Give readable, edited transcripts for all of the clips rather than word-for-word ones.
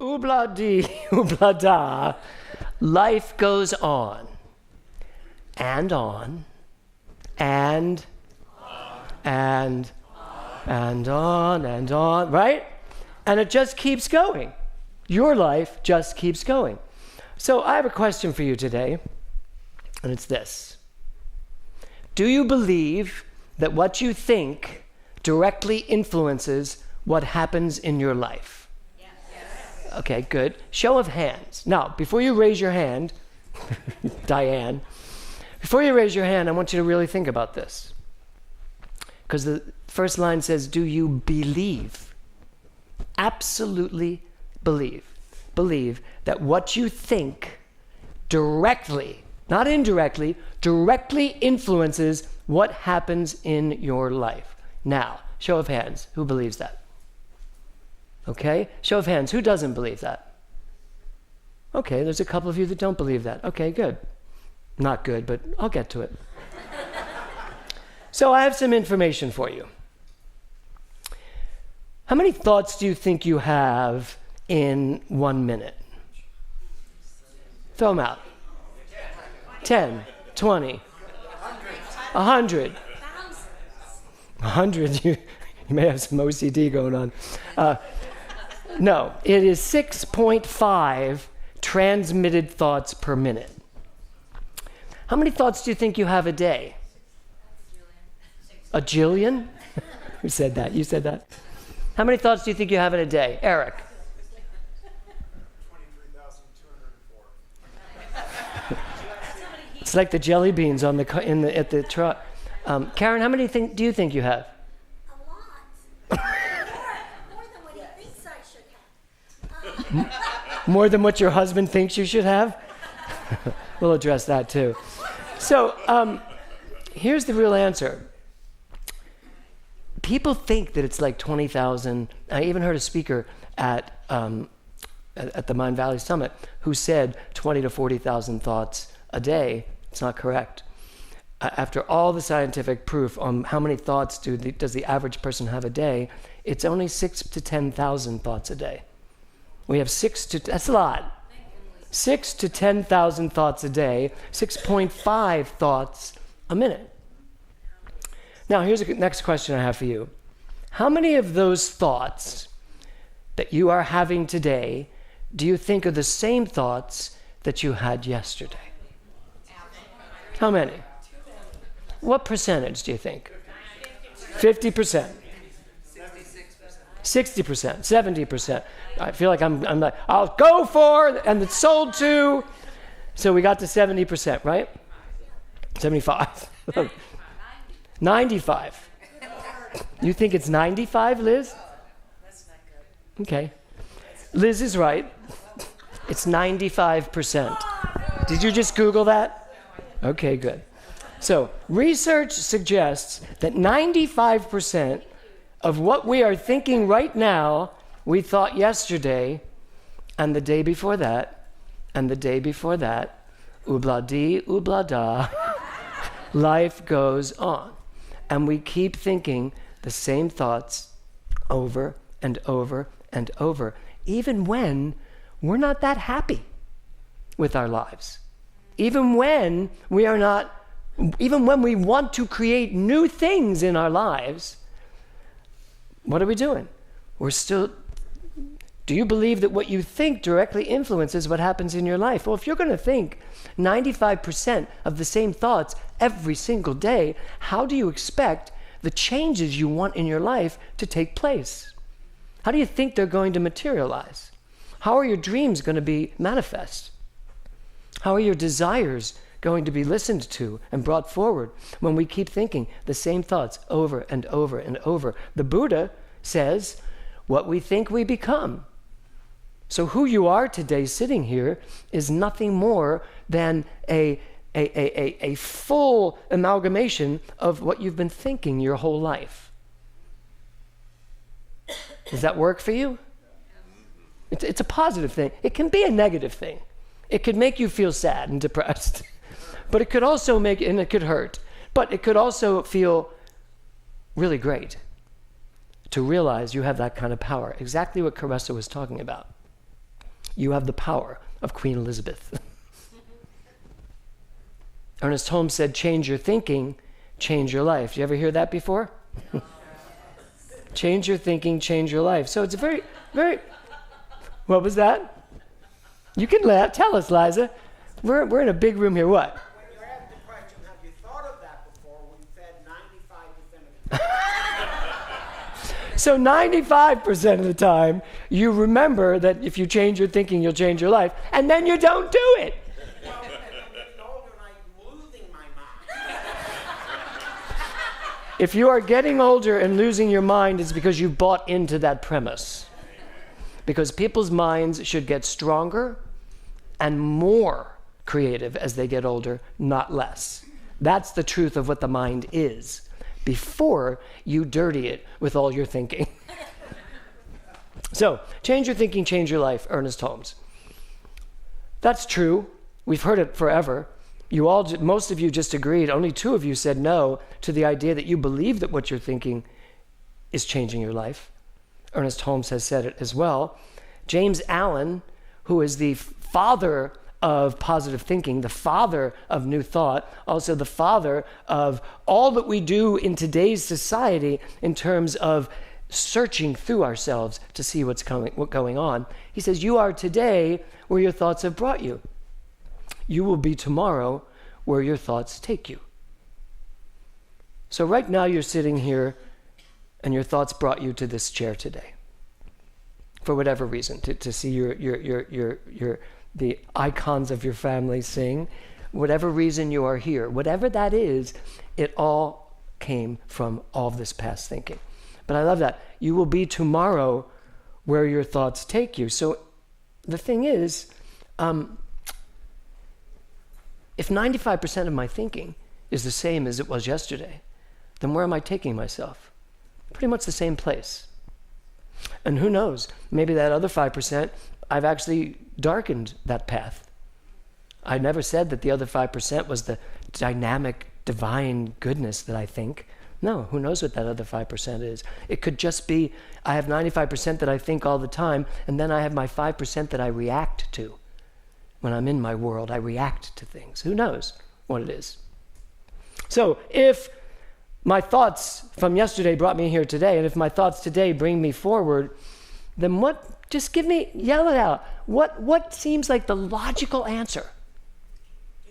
Oobla-dee, oobla-da. Life goes on and on and and on, right? And it just keeps going. Your life just keeps going. So I have a question for you today, and it's this. Do you believe that what you think directly influences what happens in your life? Yes. Okay, good. Show of hands. Now, before you raise your hand, Diane, before you raise your hand, I want you to really think about this. Because the first line says, do you believe? Absolutely believe. Believe that what you think directly, not indirectly, directly influences what happens in your life. Now, show of hands, who believes that? Okay, show of hands, who doesn't believe that? Okay, there's a couple of you that don't believe that. Okay, good. Not good, but I'll get to it. So I have some information for you. How many thoughts do you think you have in 1 minute? Throw them out. 10, 20, 100. 100, you may have some OCD going on. No, it is 6.5 transmitted thoughts per minute. How many thoughts do you think you have a day? A jillion? Who said that? You said that? How many thoughts do you think you have in a day? Eric? 23,204. It's like the jelly beans on at the truck. Karen, how many do you think you have? A lot. More than what he thinks I should have. More than what your husband thinks you should have? We'll address that too. So here's the real answer. People think that it's like 20,000. I even heard a speaker at the Mind Valley Summit who said 20 to 40,000 thoughts a day. It's not correct. After all the scientific proof on how many thoughts does the average person have a day, it's only 6 to 10,000 thoughts a day. We have that's a lot. 6 to 10,000 thoughts a day, 6.5 thoughts a minute. Now, here's the next question I have for you. How many of those thoughts that you are having today do you think are the same thoughts that you had yesterday? How many? What percentage do you think? 50%. 60%, 70%. I feel like I'm like, I'll go for, and it's sold to. So we got to 70%, right? 75. 95. You think it's 95, Liz? That's not good. Okay. Liz is right. It's 95%. Did you just Google that? Okay, good. So research suggests that 95% of what we are thinking right now, we thought yesterday, and the day before that, and the day before that, oobla-dee, oobla-da, life goes on. And we keep thinking the same thoughts over and over and over, even when we're not that happy with our lives. Even when we want to create new things in our lives, what are we doing? Do you believe that what you think directly influences what happens in your life? Well, if you're going to think 95% of the same thoughts every single day, how do you expect the changes you want in your life to take place? How do you think they're going to materialize? How are your dreams going to be manifest? How are your desires going to be listened to and brought forward when we keep thinking the same thoughts over and over and over? The Buddha says, what we think we become. So who you are today sitting here is nothing more than a full amalgamation of what you've been thinking your whole life. Does that work for you? It's a positive thing. It can be a negative thing. It could make you feel sad and depressed. But it could also and it could hurt. But it could also feel really great to realize you have that kind of power. Exactly what Caressa was talking about. You have the power of Queen Elizabeth. Ernest Holmes said, change your thinking, change your life. Did you ever hear that before? Change your thinking, change your life. So it's a very, very... What was that? You can laugh. Tell us, Liza. We're in a big room here. What? When you asked the question, have you thought of that before? We said 95% of the time. So 95% of the time, you remember that if you change your thinking, you'll change your life, and then you don't do it. Well, as I'm getting older and I'm losing my mind. If you are getting older and losing your mind, it's because you bought into that premise. Because people's minds should get stronger and more creative as they get older, not less. That's the truth of what the mind is, before you dirty it with all your thinking. So, change your thinking, change your life, Ernest Holmes. That's true. We've heard it forever. Most of you just agreed. Only 2 of you said no to the idea that you believe that what you're thinking is changing your life. Ernest Holmes has said it as well. James Allen, who is the father of positive thinking, the father of new thought, also the father of all that we do in today's society in terms of searching through ourselves to see what's going on. He says, you are today where your thoughts have brought you. You will be tomorrow where your thoughts take you. So right now you're sitting here and your thoughts brought you to this chair today. For whatever reason, to see the icons of your family sing, whatever reason you are here, whatever that is, it all came from all of this past thinking. But I love that. You will be tomorrow where your thoughts take you. So the thing is, if 95% of my thinking is the same as it was yesterday, then where am I taking myself? Pretty much the same place. And who knows, maybe that other 5%, I've actually darkened that path. I never said that the other 5% was the dynamic, divine goodness that I think. No, who knows what that other 5% is? It could just be, I have 95% that I think all the time, and then I have my 5% that I react to. When I'm in my world, I react to things. Who knows what it is? So if my thoughts from yesterday brought me here today, and if my thoughts today bring me forward, then what, just yell it out. What seems like the logical answer?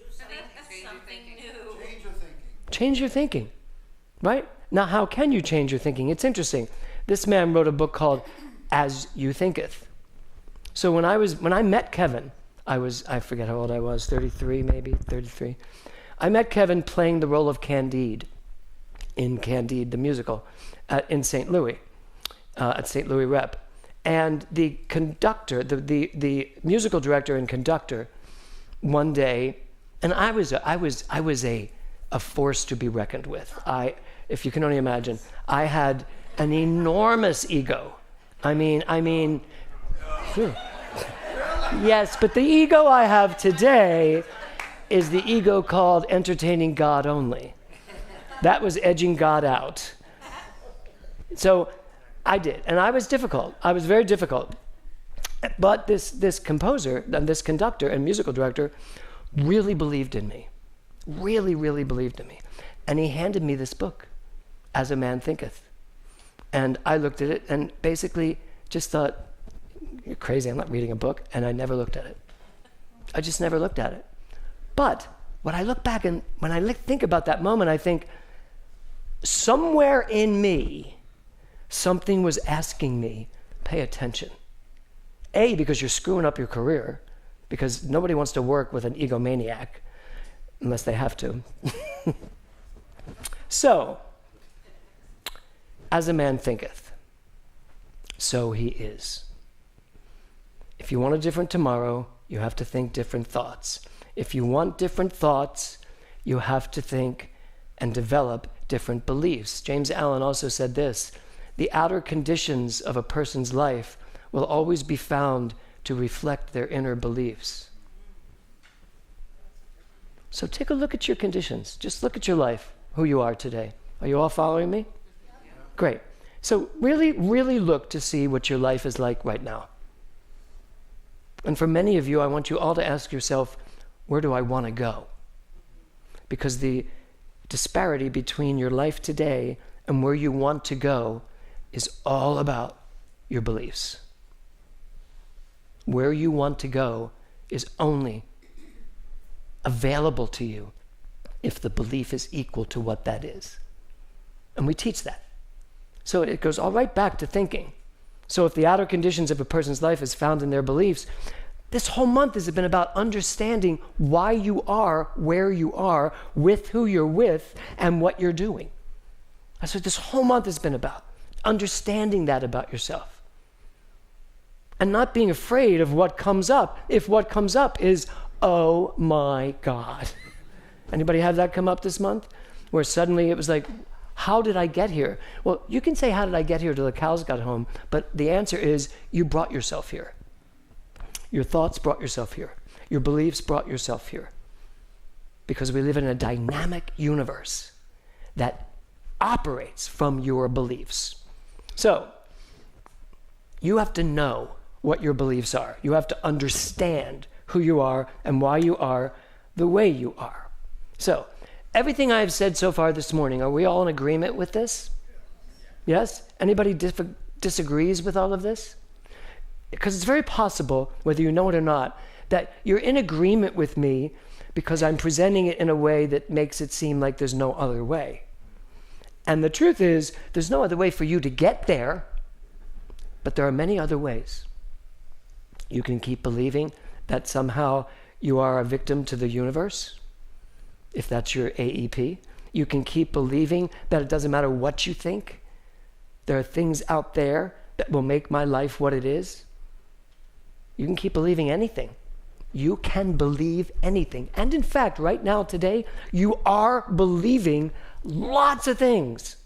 Something new. Change your thinking. Change your thinking, right? Now, how can you change your thinking? It's interesting. This man wrote a book called As You Thinketh. So when I met Kevin, I forget how old I was, 33 maybe, 33. I met Kevin playing the role of Candide in Candide, the musical, in St. Louis, at St. Louis Rep. And the conductor, the musical director and conductor, one day, and I was a force to be reckoned with. If you can only imagine, I had an enormous ego. I mean, yes, but the ego I have today is the ego called entertaining God only. That was edging God out. So I did, and I was difficult. I was very difficult. But this composer, and this conductor and musical director really believed in me. Really, really believed in me. And he handed me this book, As a Man Thinketh. And I looked at it and basically just thought, you're crazy, I'm not reading a book. And I never looked at it. I just never looked at it. But when I look back and when I think about that moment, I think, somewhere in me, something was asking me, pay attention. A, because you're screwing up your career, because nobody wants to work with an egomaniac, unless they have to. So, as a man thinketh, so he is. If you want a different tomorrow, you have to think different thoughts. If you want different thoughts, you have to think and develop different beliefs. James Allen also said this: the outer conditions of a person's life will always be found to reflect their inner beliefs. So take a look at your conditions. Just look at your life, who you are today. Are you all following me? Yeah. Great. So really, really look to see what your life is like right now. And for many of you, I want you all to ask yourself, where do I want to go? Because the disparity between your life today and where you want to go is all about your beliefs. Where you want to go is only available to you if the belief is equal to what that is. And we teach that. So it goes all right back to thinking. So if the outer conditions of a person's life is found in their beliefs, this whole month has been about understanding why you are where you are, with who you're with, and what you're doing. That's what this whole month has been about. Understanding that about yourself. And not being afraid of what comes up, if what comes up is, oh my God. Anybody have that come up this month? Where suddenly it was like, how did I get here? Well, you can say, how did I get here till the cows got home? But the answer is, you brought yourself here. Your thoughts brought yourself here. Your beliefs brought yourself here. Because we live in a dynamic universe that operates from your beliefs. So, you have to know what your beliefs are. You have to understand who you are and why you are the way you are. So, everything I have said so far this morning, are we all in agreement with this? Yes? Anybody disagrees with all of this? Because it's very possible, whether you know it or not, that you're in agreement with me because I'm presenting it in a way that makes it seem like there's no other way. And the truth is, there's no other way for you to get there, but there are many other ways. You can keep believing that somehow you are a victim to the universe, if that's your AEP. You can keep believing that it doesn't matter what you think. There are things out there that will make my life what it is. You can keep believing anything. You can believe anything. And in fact, right now, today, you are believing lots of things.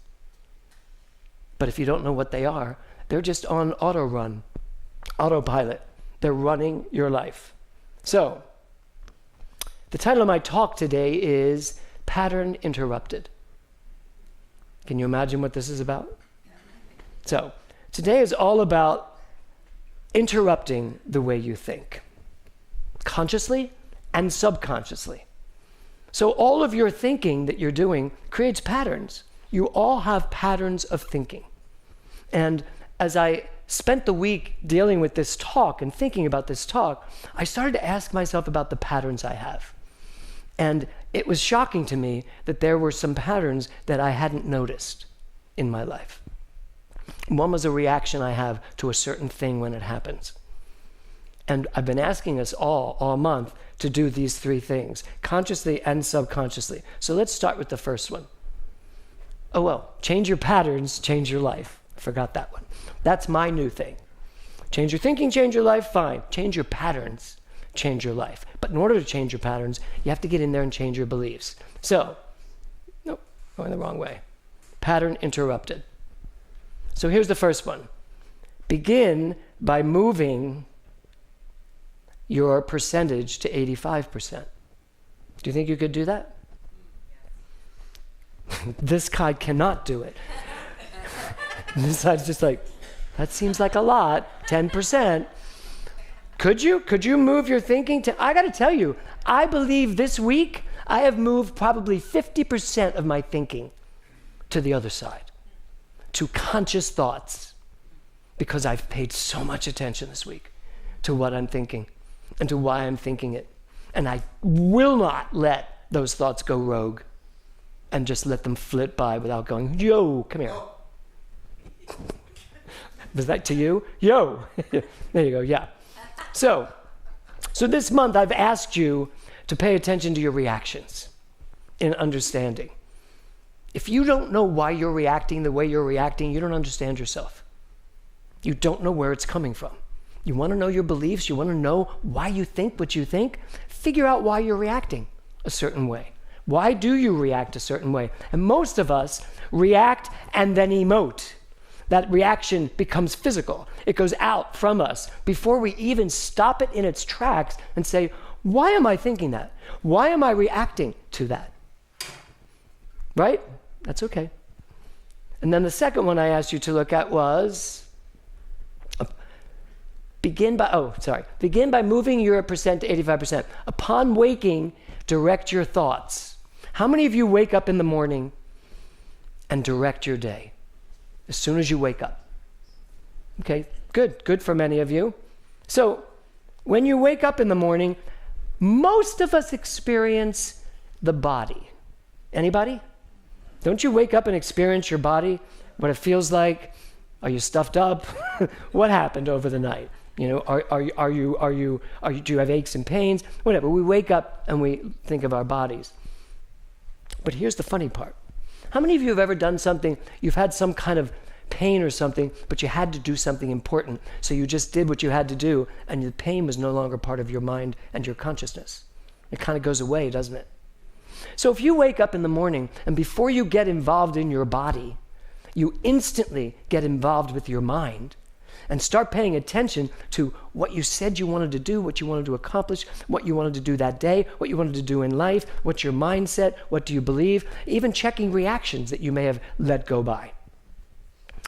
But if you don't know what they are, they're just on autopilot. They're running your life. So, the title of my talk today is Pattern Interrupted. Can you imagine what this is about? So, today is all about interrupting the way you think, consciously and subconsciously. So all of your thinking that you're doing creates patterns. You all have patterns of thinking. And as I spent the week dealing with this talk and thinking about this talk, I started to ask myself about the patterns I have. And it was shocking to me that there were some patterns that I hadn't noticed in my life. One was a reaction I have to a certain thing when it happens. And I've been asking us all month to do these three things, consciously and subconsciously. So let's start with the first one. Oh well, change your patterns, change your life. I forgot that one. That's my new thing. Change your thinking, change your life, fine. Change your patterns, change your life. But in order to change your patterns, you have to get in there and change your beliefs. So, nope, going the wrong way. Pattern interrupted. So here's the first one. Begin by moving your percentage to 85%. Do you think you could do that? This guy cannot do it. This side's just like, that seems like a lot, 10%. Could you move your thinking to, I gotta tell you, I believe this week I have moved probably 50% of my thinking to the other side, to conscious thoughts, because I've paid so much attention this week to what I'm thinking and to why I'm thinking it. And I will not let those thoughts go rogue and just let them flit by without going, yo, come here. Was that to you? Yo. There you go, yeah. So this month I've asked you to pay attention to your reactions in understanding. If you don't know why you're reacting the way you're reacting, you don't understand yourself. You don't know where it's coming from. You want to know your beliefs, you want to know why you think what you think, figure out why you're reacting a certain way. Why do you react a certain way? And most of us react and then emote. That reaction becomes physical. It goes out from us before we even stop it in its tracks and say, why am I thinking that? Why am I reacting to that? Right? That's okay. And then the second one I asked you to look at was begin by moving your percent to 85%. Upon waking, direct your thoughts. How many of you wake up in the morning and direct your day as soon as you wake up? Okay, good for many of you. So when you wake up in the morning, most of us experience the body. Anybody? Don't you wake up and experience your body, what it feels like? Are you stuffed up? What happened over the night? You know, do you have aches and pains? Whatever. We wake up and we think of our bodies. But here's the funny part. How many of you have ever done something, you've had some kind of pain or something, but you had to do something important, so you just did what you had to do, and the pain was no longer part of your mind and your consciousness? It kind of goes away, doesn't it? So if you wake up in the morning, and before you get involved in your body, you instantly get involved with your mind, and start paying attention to what you said you wanted to do, what you wanted to accomplish, what you wanted to do that day, what you wanted to do in life, what's your mindset, what do you believe, even checking reactions that you may have let go by.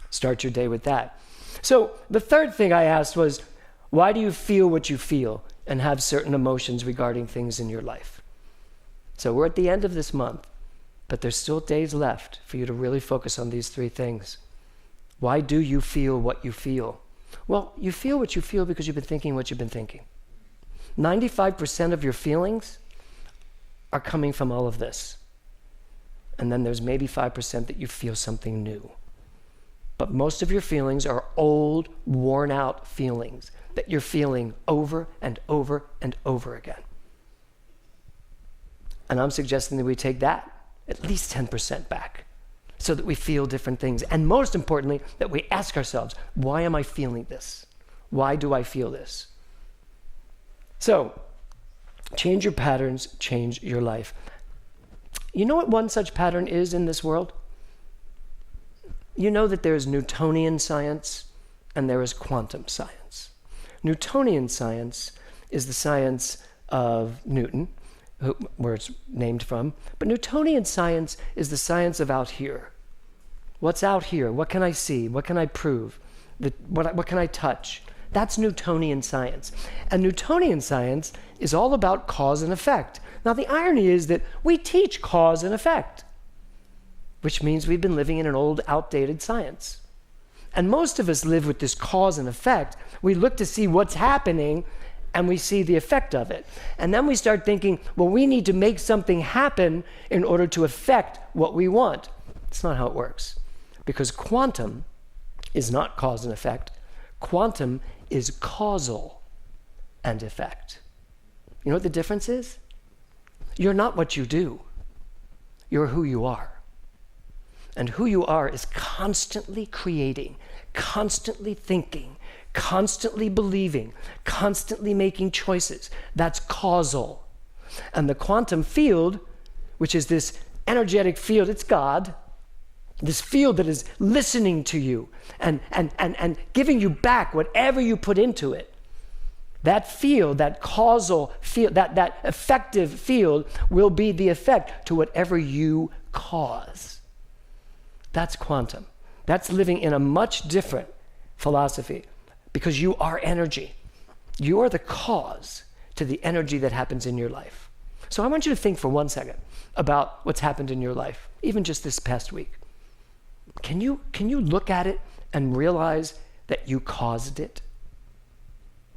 Start your day with that. So the third thing I asked was, why do you feel what you feel and have certain emotions regarding things in your life? So we're at the end of this month, but there's still days left for you to really focus on these three things. Why do you feel what you feel? Well, you feel what you feel because you've been thinking what you've been thinking. 95% of your feelings are coming from all of this. And then there's maybe 5% that you feel something new. But most of your feelings are old, worn out feelings that you're feeling over and over and over again. And I'm suggesting that we take that, at least 10% back, so that we feel different things. And most importantly, that we ask ourselves, why am I feeling this? Why do I feel this? So, change your patterns, change your life. You know what one such pattern is in this world? You know that there is Newtonian science and there is quantum science. Newtonian science is the science of Newton, where it's named from. But Newtonian science is the science of out here. What's out here? What can I see? What can I prove? What can I touch? That's Newtonian science. And Newtonian science is all about cause and effect. Now, the irony is that we teach cause and effect, which means we've been living in an old, outdated science. And most of us live with this cause and effect. We look to see what's happening, and we see the effect of it. And then we start thinking, well, we need to make something happen in order to affect what we want. It's not how it works. Because quantum is not cause and effect. Quantum is causal and effect. You know what the difference is? You're not what you do. You're who you are. And who you are is constantly creating, constantly thinking, constantly believing, constantly making choices. That's causal. And the quantum field, which is this energetic field, it's God, this field that is listening to you and giving you back whatever you put into it. That field, that causal field, that effective field will be the effect to whatever you cause. That's quantum. That's living in a much different philosophy, because you are energy. You are the cause to the energy that happens in your life. So I want you to think for 1 second about what's happened in your life, even just this past week. Can you look at it and realize that you caused it?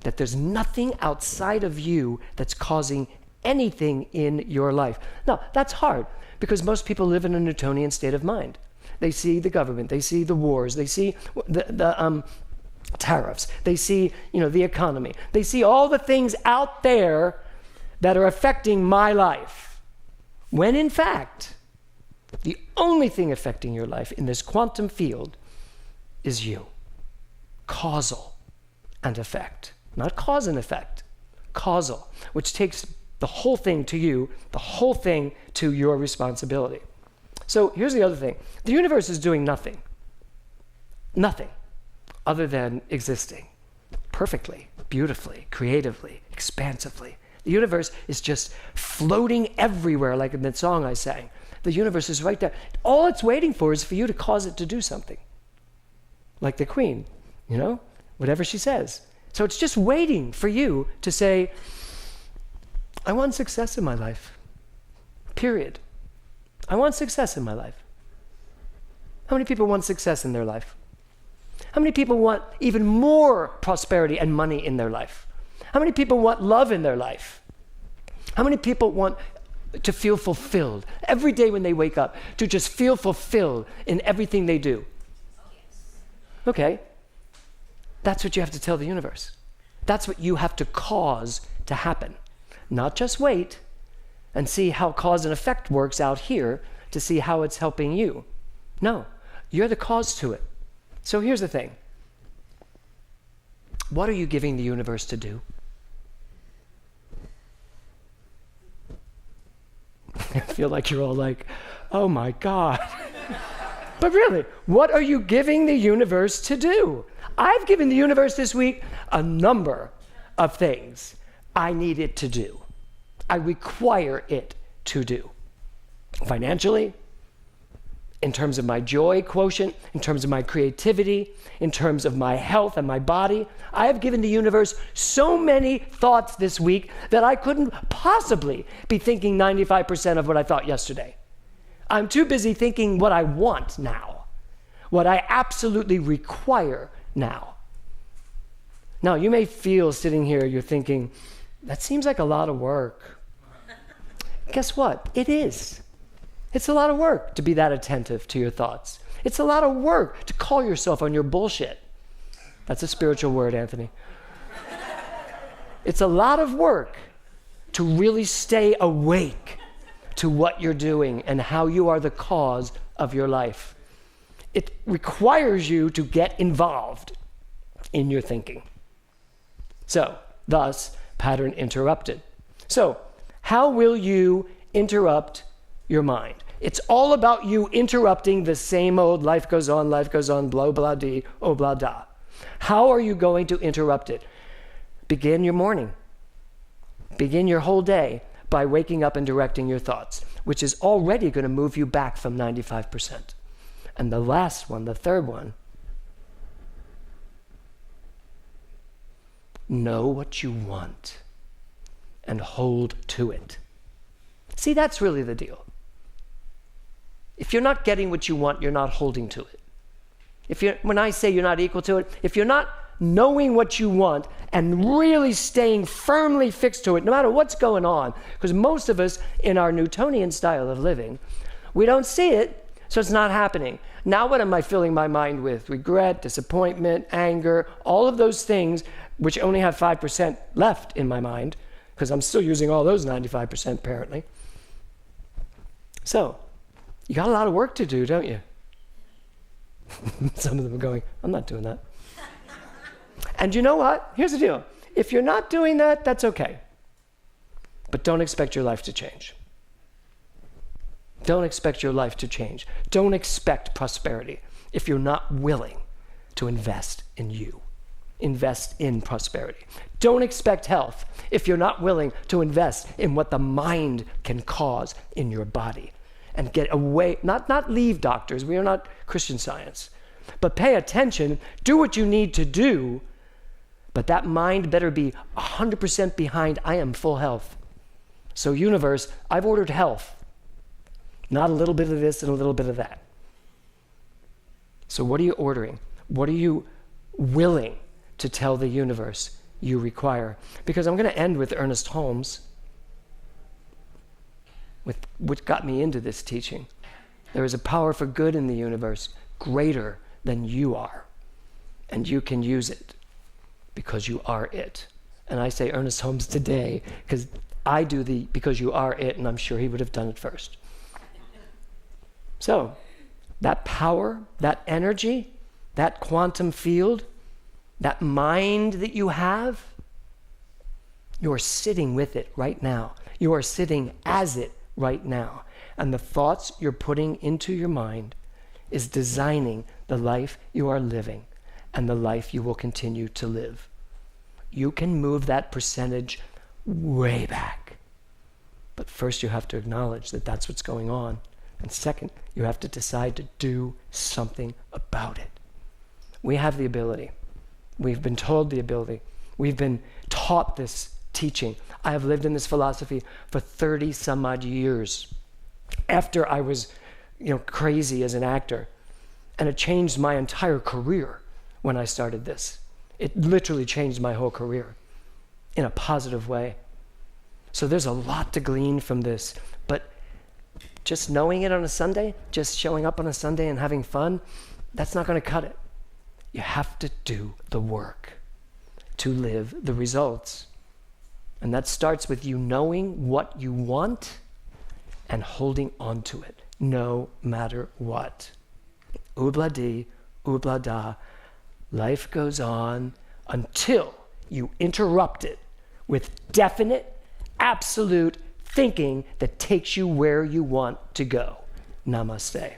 That there's nothing outside of you that's causing anything in your life. Now, that's hard, because most people live in a Newtonian state of mind. They see the government, they see the wars, they see the tariffs, they see, the economy. They see all the things out there that are affecting my life. When in fact, the only thing affecting your life in this quantum field is you. Causal and effect. Not cause and effect. Causal, which takes the whole thing to you, the whole thing to your responsibility. So here's the other thing. The universe is doing nothing other than existing perfectly, beautifully, creatively, expansively. The universe is just floating everywhere, like in that song I sang. The universe is right there. All it's waiting for is for you to cause it to do something. Like the Queen, whatever she says. So it's just waiting for you to say, I want success in my life. Period. I want success in my life. How many people want success in their life? How many people want even more prosperity and money in their life? How many people want love in their life? How many people want to feel fulfilled every day when they wake up, to just feel fulfilled in everything they do? Okay. That's what you have to tell the universe. That's what you have to cause to happen. Not just wait and see how cause and effect works out here to see how it's helping you. No, you're the cause to it. So here's the thing. What are you giving the universe to do? I feel like you're all like, oh my God. But really, what are you giving the universe to do? I've given the universe this week a number of things I need it to do. I require it to do. Financially, in terms of my joy quotient, in terms of my creativity, in terms of my health and my body. I have given the universe so many thoughts this week that I couldn't possibly be thinking 95% of what I thought yesterday. I'm too busy thinking what I want now, what I absolutely require now. Now, you may feel sitting here, you're thinking, that seems like a lot of work. Guess what? It is. It's a lot of work to be that attentive to your thoughts. It's a lot of work to call yourself on your bullshit. That's a spiritual word, Anthony. It's a lot of work to really stay awake to what you're doing and how you are the cause of your life. It requires you to get involved in your thinking. So, thus, pattern interrupted. So, how will you interrupt your mind? It's all about you interrupting the same old life goes on, blah, blah, dee, oh, blah, da. How are you going to interrupt it? Begin your morning. Begin your whole day by waking up and directing your thoughts, which is already going to move you back from 95%. And the last one, the third one, know what you want and hold to it. See, that's really the deal. If you're not getting what you want, you're not holding to it. When I say you're not equal to it, if you're not knowing what you want and really staying firmly fixed to it, no matter what's going on, because most of us in our Newtonian style of living, we don't see it, so it's not happening. Now what am I filling my mind with? Regret, disappointment, anger, all of those things, which only have 5% left in my mind, because I'm still using all those 95% apparently. So, you got a lot of work to do, don't you? Some of them are going, I'm not doing that. And you know what? Here's the deal. If you're not doing that, that's okay. But don't expect your life to change. Don't expect your life to change. Don't expect prosperity if you're not willing to invest in you. Invest in prosperity. Don't expect health if you're not willing to invest in what the mind can cause in your body. And get away, not leave doctors, we are not Christian Science, but pay attention, do what you need to do, but that mind better be 100% behind, I am full health. So universe, I've ordered health, not a little bit of this and a little bit of that. So what are you ordering? What are you willing to tell the universe you require? Because I'm going to end with Ernest Holmes, with what got me into this teaching. There is a power for good in the universe greater than you are, and you can use it because you are it. And I say Ernest Holmes today because I do the because you are it, and I'm sure he would have done it first. So that power, that energy, that quantum field, that mind that you have, you're sitting with it right now. You are sitting as it right now. And the thoughts you're putting into your mind is designing the life you are living and the life you will continue to live. You can move that percentage way back. But first you have to acknowledge that that's what's going on. And second, you have to decide to do something about it. We have the ability. We've been told the ability We've been taught this teaching. I have lived in this philosophy for 30 some odd years after I was, crazy as an actor. And it changed my entire career when I started this. It literally changed my whole career in a positive way. So there's a lot to glean from this, but just knowing it on a Sunday, just showing up on a Sunday and having fun, that's not going to cut it. You have to do the work to live the results. And that starts with you knowing what you want and holding on to it, no matter what. Oobla dee, oobla da. Life goes on until you interrupt it with definite, absolute thinking that takes you where you want to go. Namaste.